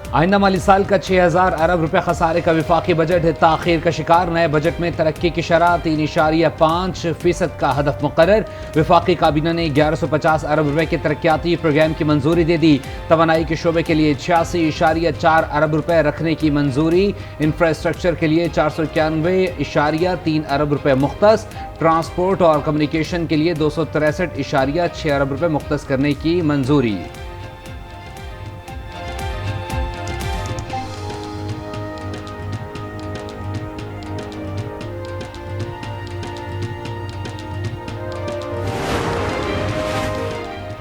आइंदा माली साल का 6000 अरब रुपए खसारे का विफाकी बजट ताखीर का शिकार। नए बजट में तरक्की की शरह 3.5% का हदफ मुकर्रर। विफाकी काबीना ने 1150 अरब रुपए के तरक्याती प्रोग्राम की मंजूरी दे दी। तवानाई के शोबे के लिए 86.4 अरब रुपए रखने की मंजूरी। इंफ्रास्ट्रक्चर के लिए 491.3 अरब रुपए मुख्तस। ट्रांसपोर्ट और कम्युनिकेशन के लिए 263.6 अरब रुपए मुख्तस करने की मंजूरी।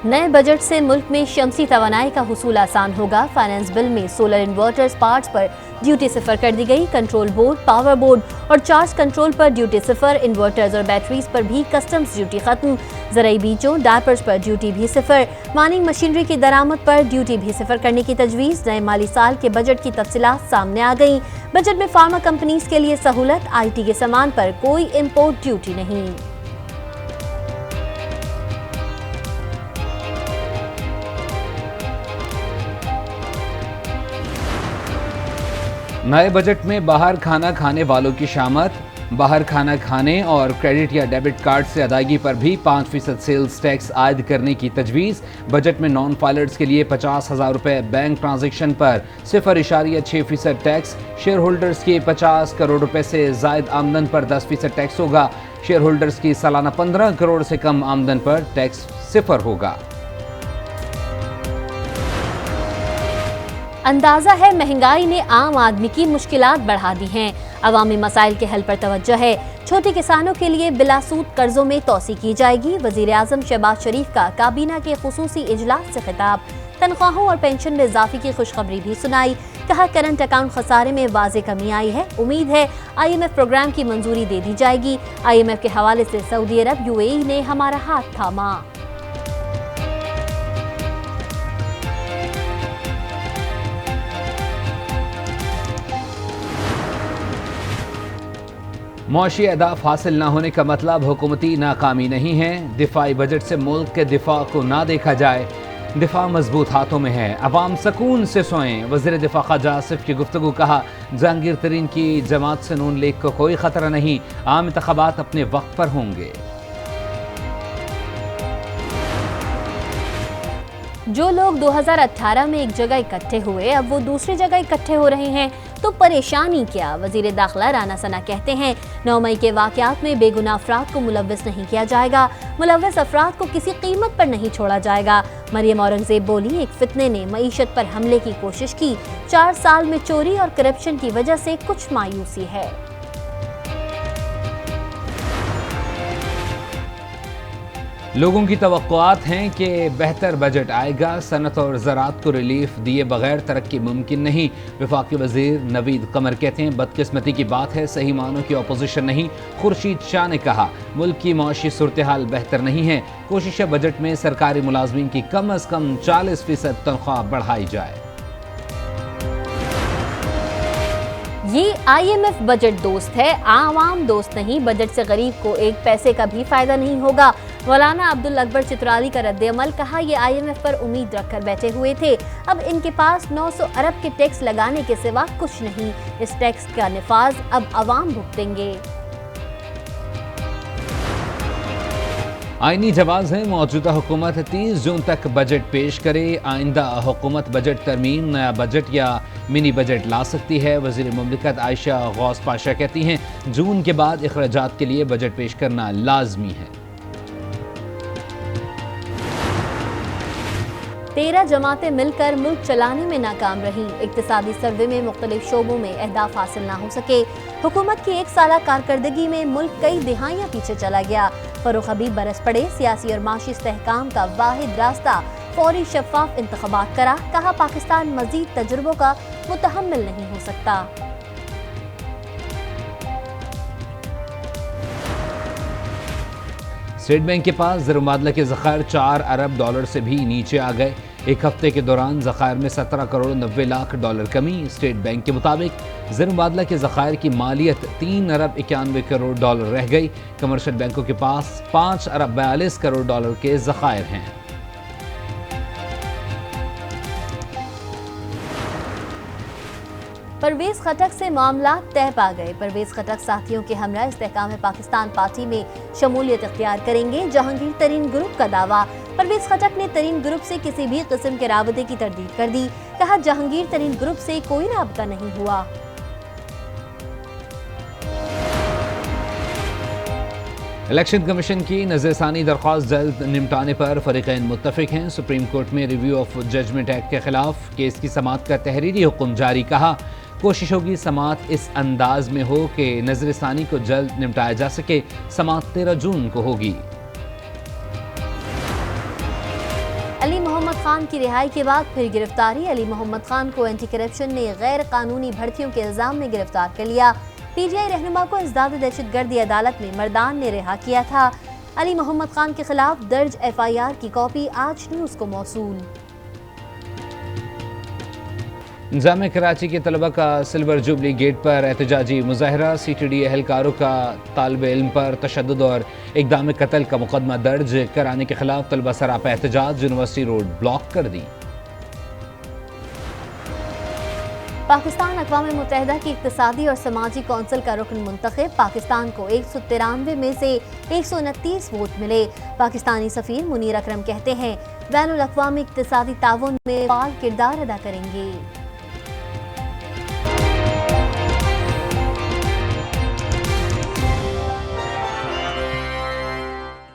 नए बजट से मुल्क में शमसी तवानाई का हुसूल आसान होगा। फाइनेंस बिल में सोलर इन्वर्टर्स पार्ट्स पर ड्यूटी सिफर कर दी गई। कंट्रोल बोर्ड, पावर बोर्ड और चार्ज कंट्रोल पर ड्यूटी सिफर। इन्वर्टर्स और बैटरीज पर भी कस्टम्स ड्यूटी खत्म। ज़राई बीजों, डायपर्स पर ड्यूटी भी सिफर। माइनिंग मशीनरी की दरामद पर ड्यूटी भी सिफर करने की तजवीज़। नए माली साल के बजट की तफसीलात सामने आ गई। बजट में फार्मा कंपनीज के लिए सहूलत। IT के सामान पर कोई इम्पोर्ट ड्यूटी नहीं। नए बजट में बाहर खाना खाने वालों की शामत। बाहर खाना खाने और क्रेडिट या डेबिट कार्ड से अदायगी पर भी 5% सेल्स टैक्स आयद करने की तजवीज़। बजट में नॉन फाइलर्स के लिए 50,000 रुपए बैंक ट्रांजेक्शन पर 0.6% टैक्स। शेयर होल्डर्स की 50 करोड़ रुपए से जायद आमदन पर 10% टैक्स होगा। शेयर होल्डर्स की सालाना 15 करोड़ से कम आमदन पर टैक्स 0 होगा। अंदाजा है महंगाई ने आम आदमी की मुश्किलात बढ़ा दी हैं। अवामी मसाइल के हल पर तवज्जो है। छोटे किसानों के लिए बिलासूद कर्जों में तोसी की जाएगी। वजीर आजम शहबाज शरीफ का काबीना के खुसूसी इजलास से खिताब। तनख्वाहों और पेंशन में इजाफे की खुशखबरी भी सुनाई। कहा करंट अकाउंट खसारे में वाज़े कमी आई है। उम्मीद है IMF प्रोग्राम की मंजूरी दे दी जाएगी। IMF के हवाले से सऊदी अरब UAE ने हमारा हाथ थामा। मुआशी अहदाफ हासिल न होने का मतलब हुकूमती नाकामी नहीं है। दिफाई बजट से मुल्क के दिफा को ना देखा जाए। दिफा मजबूत हाथों में है, अवाम सकून से सोएं। वज़ीर दिफा ख्वाजा आसिफ की गुफ्तगू। कहा जहांगीर तरीन की जमात से नून लीग को कोई खतरा नहीं। आम इंतखाबात अपने वक्त पर होंगे। जो लोग 2018 में एक जगह इकट्ठे हुए अब वो दूसरी जगह इकट्ठे हो रहे हैं तो परेशानी क्या। वजीर दाखिला राना सना कहते हैं 9 मई के वाकयात में बेगुनाह अफराद को मुलव्वस नहीं किया जाएगा। मुलव्वस अफराद को किसी कीमत पर नहीं छोड़ा जाएगा। मरियम औरंगजेब बोली एक फितने ने मईशत पर हमले की कोशिश की। 4 साल में चोरी और करप्शन की वजह से कुछ मायूसी है। लोगों की तवक्कुआत हैं कि बेहतर बजट आएगा। सनत और ज़राअत को रिलीफ दिए बगैर तरक्की मुमकिन नहीं। वफाकी वज़ीर नवीद कमर कहते हैं बदकिस्मती की बात है, सही मानों की अपोजिशन नहीं। खुर्शीद शाह ने कहा मुल्क की मौशी सूरत हाल बेहतर नहीं है। कोशिश है बजट में सरकारी मुलाजमीन की कम अज़ कम 40% तनख्वाह बढ़ाई जाए। ये IMF बजट दोस्त है, आवाम दोस्त नहीं। बजट से गरीब को एक पैसे का भी फायदा नहीं होगा। मौलाना अब्दुल अकबर चित्राली का रद्द-ए-अमल। कहा ये IMF पर उम्मीद रखकर बैठे हुए थे, अब इनके पास 900 अरब के टैक्स लगाने के सिवा कुछ नहीं। इस टैक्स का निफाज अब अवाम भुगतेंगे। आईनी जवाब है मौजूदा हुकूमत 30 जून तक बजट पेश करे। आइंदा हुकूमत बजट तरमीम, नया बजट या मिनी बजट ला सकती है। वज़ीर मुमलिकत आयशा गौस पाशा कहती हैं जून के बाद अखराजात के लिए बजट पेश करना लाजमी है। 13 जमातें मिलकर मुल्क चलाने में नाकाम रही। इक्तिसादी सर्वे में मुख्तलिफ शोबों में अहदाफ हासिल ना हो सके। हुकूमत की 1 साला कारकर्दगी में मुल्क कई दिहाइयाँ पीछे चला गया। फरूख हबीब बरस पड़े। सियासी और माशी इस्तेहकाम का वाहिद रास्ता फौरी शफाफ इंतखाबात करा। कहा पाकिस्तान मजीद तजुर्बों का मुतहम्मिल नहीं हो सकता। स्टेट बैंक के पास ज़र-ए-मुबादला के ज़खायर 4 अरब डॉलर से भी नीचे आ गए। एक हफ्ते के दौरान ज़खायर में 17 करोड़ 90 लाख डॉलर कमी। स्टेट बैंक के मुताबिक ज़र-ए-मुबादला के ज़खायर की मालियत 3 अरब 91 करोड़ डॉलर रह गई। कमर्शियल बैंकों के पास 5 अरब 42 करोड़ डॉलर के ज़खायर हैं। परवेज खटक से मामला तय पा गए। परवेज खटक साथियों के हमरा इस्तेहकाम पाकिस्तान पार्टी में शमूलियत इख्तियार करेंगे। जहांगीर तरीन ग्रुप का दावा। परवेज खटक ने तरीन ग्रुप से किसी भी किस्म के राबते की तरदीद कर दी। कहा, जहांगीर तरीन ग्रुप से कोई राबता नहीं हुआ। इलेक्शन कमीशन की नज़रसानी दरख्वास्त जल्द निपटाने पर फरीक़ैन मुत्तफ़िक हैं। सुप्रीम कोर्ट में रिव्यू ऑफ जजमेंट एक्ट के खिलाफ केस की समाअत का तहरीरी हुक्म जारी। कहा, कोशिश होगी समाअत इस अंदाज में हो कि नज़रसानी को जल्द निपटाया जा सके। समाअत 13 जून को होगी। अली मोहम्मद खान की रिहाई के बाद फिर गिरफ्तारी। अली मोहम्मद खान को एंटी करप्शन ने गैर कानूनी भर्तियों के इल्जाम में गिरफ्तार कर लिया। पीटीआई रहनुमा को इज़दाद दहशतगर्दी अदालत में मर्दान ने रिहा किया था। अली मोहम्मद खान के खिलाफ दर्ज FIR की कॉपी आज न्यूज़ को मौसूल। जामे कराची के तलबा का सिल्वर जुबली गेट पर एहतजाजी मुजाहरा। CTD एहलकारों का तालिब इल्म पर तशद्दुद और इक़दाम कत्ल का मुकदमा दर्ज कराने के खिलाफ तलबा सरापा एहतजाज। यूनिवर्सिटी रोड ब्लॉक कर दी। पाकिस्तान अक़वाम मुत्तहिदा की इक़्तिसादी और समाजी कौंसिल का रुकन मुंतखब। पाकिस्तान को 193 में से 129 वोट मिले। पाकिस्तानी सफ़ीर मुनीर अकरम कहते हैं, बैनुल अक़वामी इक़्तिसादी ताउन में फ़ाल किरदार अदा करेंगे।